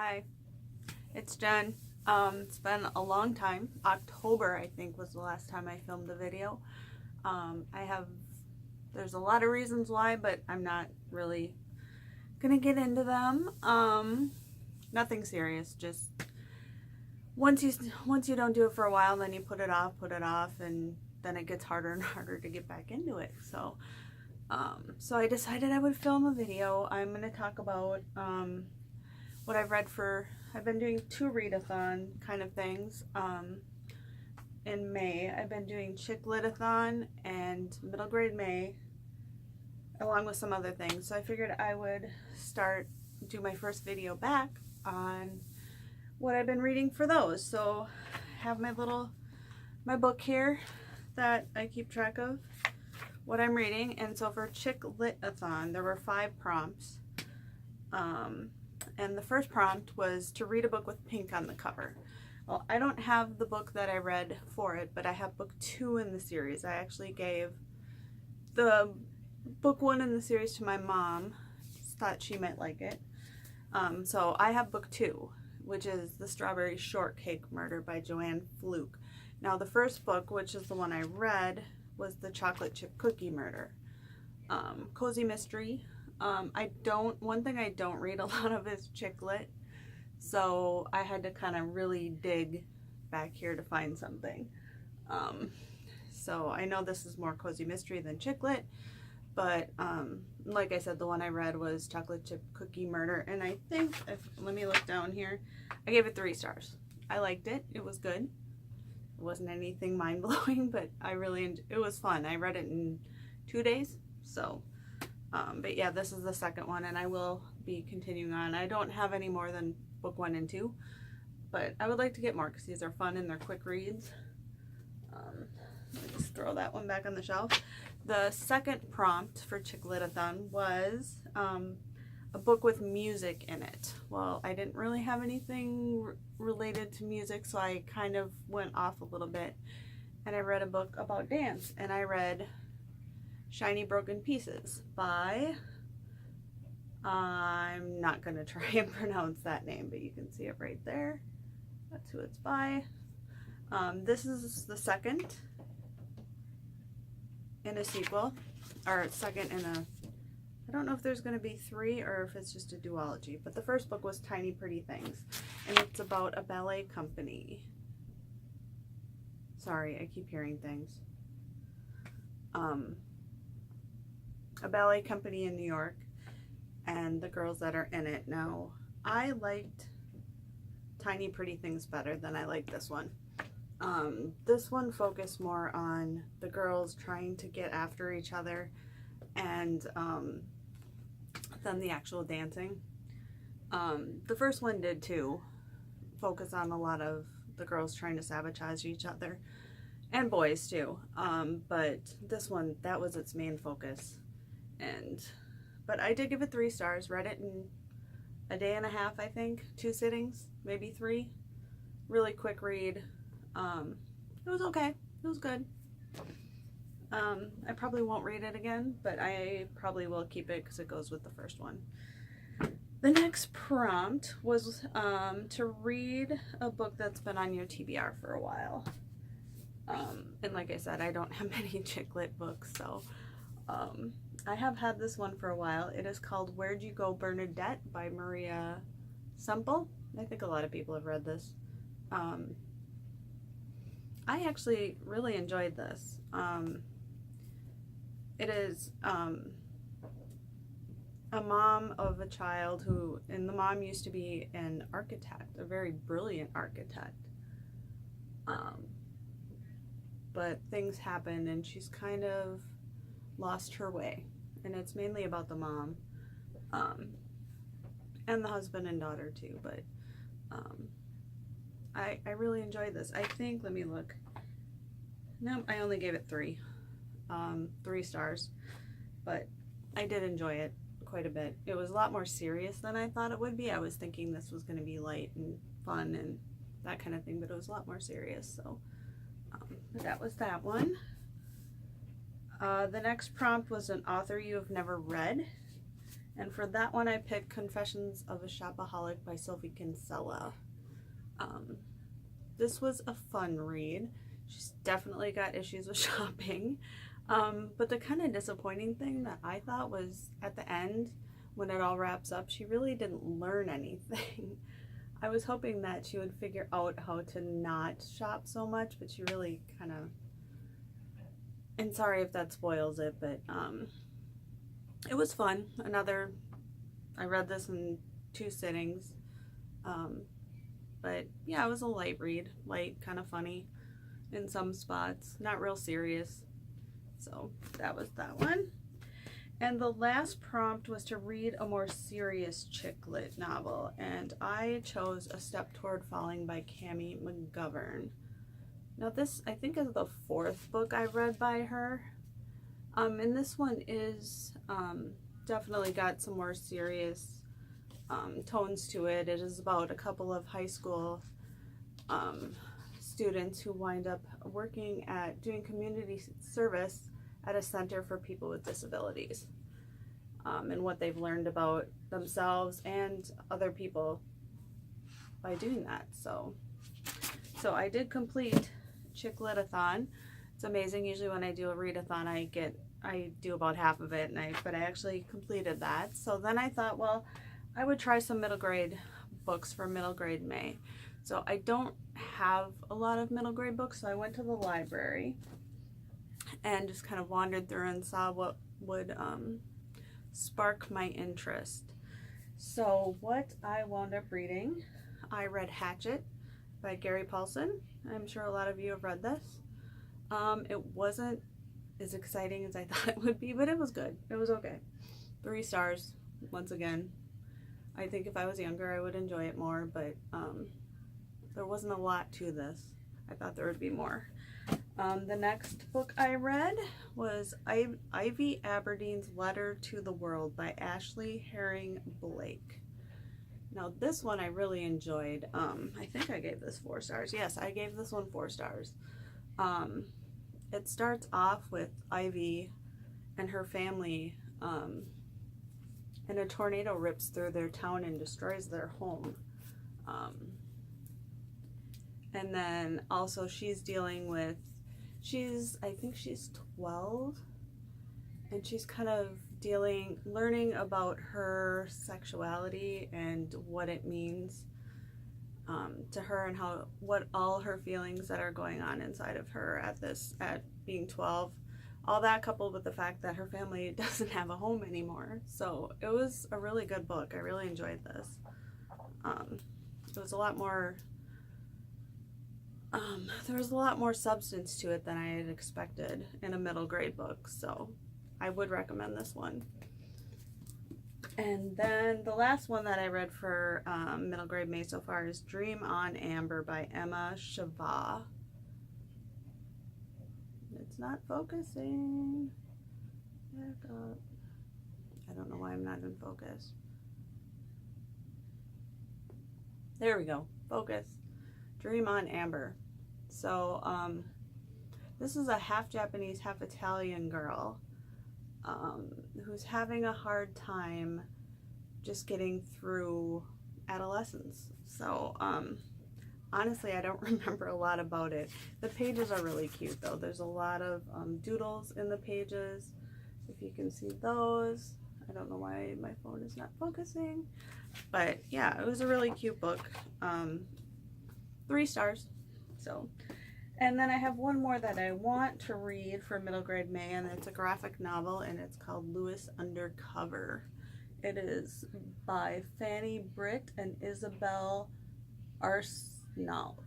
Hi, it's Jen. It's been a long time. October, I think, was the last time I filmed a video. There's a lot of reasons why, but I'm not really gonna get into them. Nothing serious, just once you don't do it for a while, then you put it off, and then it gets harder and harder to get back into it. So I decided I would film a video. I'm gonna talk about what I've read I've been doing 2 readathon kind of things. In May, I've been doing ChicLitAthon and MiddleGradeMay, along with some other things. So I figured I would do my first video back on what I've been reading for those. So I have my book here that I keep track of what I'm reading. And so for ChicLitAthon, there were 5 prompts. And the first prompt was to read a book with pink on the cover. Well, I don't have the book that I read for it, but I have book 2 in the series. I actually gave the book 1 in the series to my mom. Just thought she might like it. So I have book 2, which is The Strawberry Shortcake Murder by Joanne Fluke. Now the first book, which is the one I read, was The Chocolate Chip Cookie Murder. Cozy mystery. One thing I don't read a lot of is chick lit, so I had to kind of really dig back here to find something. So I know this is more cozy mystery than chick lit, but like I said, the one I read was Chocolate Chip Cookie Murder, and I think, let me look down here, I gave it 3 stars. I liked it. It was good. It wasn't anything mind-blowing, but it was fun. I read it in 2 days, so but yeah, this is the second one, and I will be continuing on. I don't have any more than book 1 and 2, but I would like to get more because these are fun and they're quick reads. Let me just throw that one back on the shelf. The second prompt for ChicLitAthon was a book with music in it. Well, I didn't really have anything related to music, so I kind of went off a little bit, and I read a book about dance, and I read Shiny Broken Pieces by, I'm not going to try and pronounce that name, but you can see it right there. That's who it's by. This is the second in a sequel, or second in I don't know if there's going to be 3 or if it's just a duology, but the first book was Tiny Pretty Things, and it's about a ballet company. Sorry, I keep hearing things. A ballet company in New York and the girls that are in it. Now, I liked Tiny Pretty Things better than I liked this one. This one focused more on the girls trying to get after each other and than the actual dancing. The first one did too, focus on a lot of the girls trying to sabotage each other, and boys too. But this one, that was its main focus. But I did give it 3 stars. Read it in a day and a half, I think. 2 sittings, maybe 3. Really quick read. It was okay. It was good. I probably won't read it again, but I probably will keep it because it goes with the first one. The next prompt was to read a book that's been on your TBR for a while. And like I said, I don't have many chick lit books, so I have had this one for a while. It is called Where'd You Go, Bernadette by Maria Semple. I think a lot of people have read this. I actually really enjoyed this. It is a mom of a child and the mom used to be an architect, a very brilliant architect. But things happen and she's kind of lost her way. And it's mainly about the mom, and the husband and daughter too, but I really enjoyed this. I think, let me look. No, I only gave it 3 stars, but I did enjoy it quite a bit. It was a lot more serious than I thought it would be. I was thinking this was going to be light and fun and that kind of thing, but it was a lot more serious, so that was that one. The next prompt was an author you have never read, And for that one, I picked Confessions of a Shopaholic by Sophie Kinsella. This was a fun read. She's definitely got issues with shopping. But the kind of disappointing thing that I thought was at the end, when it all wraps up, she really didn't learn anything. I was hoping that she would figure out how to not shop so much, but she really kind of, and sorry if that spoils it, but it was fun. I read this in 2 sittings. But yeah, it was a light read, light, kind of funny in some spots, not real serious. So that was that one. And the last prompt was to read a more serious chick lit novel, and I chose A Step Toward Falling by Camy Mcgovern. Now this, I think, is the 4th book I've read by her. And this one is definitely got some more serious tones to it. It is about a couple of high school students who wind up doing community service at a center for people with disabilities, and what they've learned about themselves and other people by doing that. So I did complete ChicLitAthon. It's amazing. Usually when I do a readathon, I do about half of it, but I actually completed that. So then I thought, well, I would try some middle grade books for Middle Grade May. So I don't have a lot of middle grade books, so I went to the library and just kind of wandered through and saw what would spark my interest. So what I wound up reading, I read Hatchet by Gary Paulsen. I'm sure a lot of you have read this. It wasn't as exciting as I thought it would be, but it was good. It was okay. 3 stars, once again. I think if I was younger, I would enjoy it more, but there wasn't a lot to this. I thought there would be more. The next book I read was Ivy Aberdeen's Letter to the World by Ashley Herring Blake. Now this one I really enjoyed. I think I gave this 4 stars. Yes, I gave this one 4 stars. It starts off with Ivy and her family, and a tornado rips through their town and destroys their home. And then also she's dealing with, I think she's 12, and she's kind of learning about her sexuality and what it means to her, and what all her feelings that are going on inside of her at being 12. All that coupled with the fact that her family doesn't have a home anymore. So it was a really good book. I really enjoyed this. It was a lot more, there was a lot more substance to it than I had expected in a middle grade book. So I would recommend this one. And then the last one that I read for Middle Grade May so far is Dream on Amber by Emma Sheba. It's not focusing. Back up. I don't know why I'm not in focus. There we go. Focus. Dream on Amber. So this is a half Japanese, half Italian girl who's having a hard time just getting through adolescence. So honestly, I don't remember a lot about it. The pages are really cute though. There's a lot of doodles in the pages, if you can see those. I don't know why my phone is not focusing, but yeah, it was a really cute book. 3 stars. So, and then I have one more that I want to read for Middle Grade May, and it's a graphic novel, and it's called Lois Undercover. It is by Fanny Britt and Isabel Arsenault.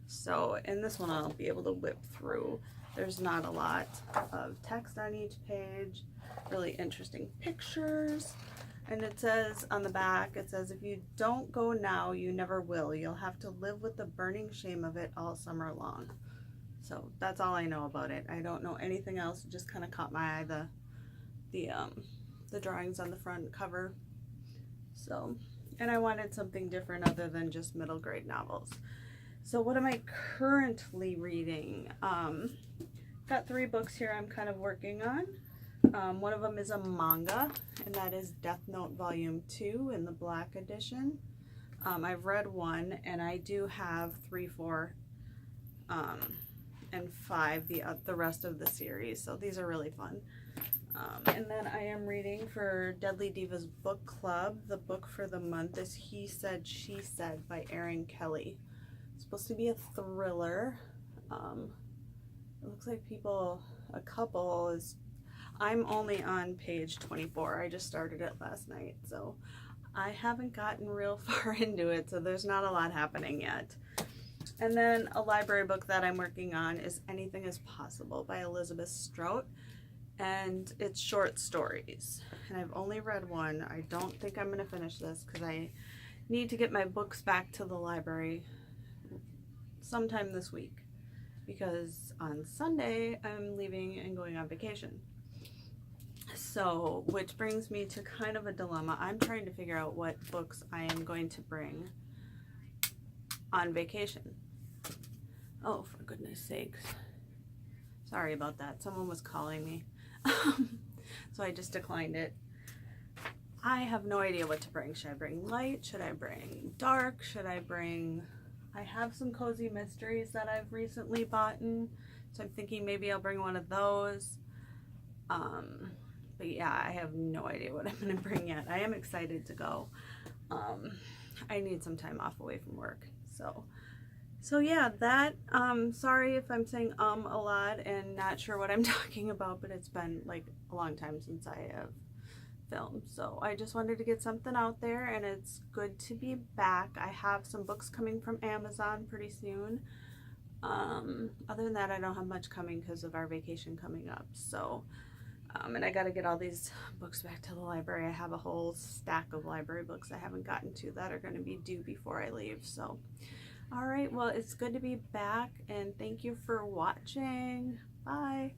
So in this one I'll be able to whip through. There's not a lot of text on each page, really interesting pictures. And it says on the back, it says, if you don't go now, you never will. You'll have to live with the burning shame of it all summer long. So that's all I know about it. I don't know anything else. It just kind of caught my eye, the drawings on the front cover. So, and I wanted something different other than just middle grade novels. So what am I currently reading? Got 3 books here I'm kind of working on. One of them is a manga, and that is Death Note Volume 2 in the black edition. I've read 1, and I do have 3, 4, and 5, the rest of the series, so these are really fun. And then I am reading for Deadly Divas Book Club. The book for the month is He Said, She Said by Erin Kelly. It's supposed to be a thriller. It looks like a couple is, I'm only on page 24. I just started it last night, so I haven't gotten real far into it, so there's not a lot happening yet. And then a library book that I'm working on is Anything is Possible by Elizabeth Strout, and it's short stories. And I've only read 1. I don't think I'm going to finish this because I need to get my books back to the library sometime this week, because on Sunday I'm leaving and going on vacation. So, which brings me to kind of a dilemma. I'm trying to figure out what books I am going to bring on vacation. Oh, for goodness sakes. Sorry about that. Someone was calling me. So I just declined it. I have no idea what to bring. Should I bring light? Should I bring dark? Should I bring... I have some cozy mysteries that I've recently bought, so I'm thinking maybe I'll bring one of those. But yeah, I have no idea what I'm going to bring yet. I am excited to go. I need some time off away from work. So yeah, that, sorry if I'm saying a lot and not sure what I'm talking about, but it's been like a long time since I have filmed. So I just wanted to get something out there, and it's good to be back. I have some books coming from Amazon pretty soon. Other than that, I don't have much coming because of our vacation coming up. So, and I got to get all these books back to the library. I have a whole stack of library books I haven't gotten to that are going to be due before I leave. So, all right, well, it's good to be back, and thank you for watching. Bye.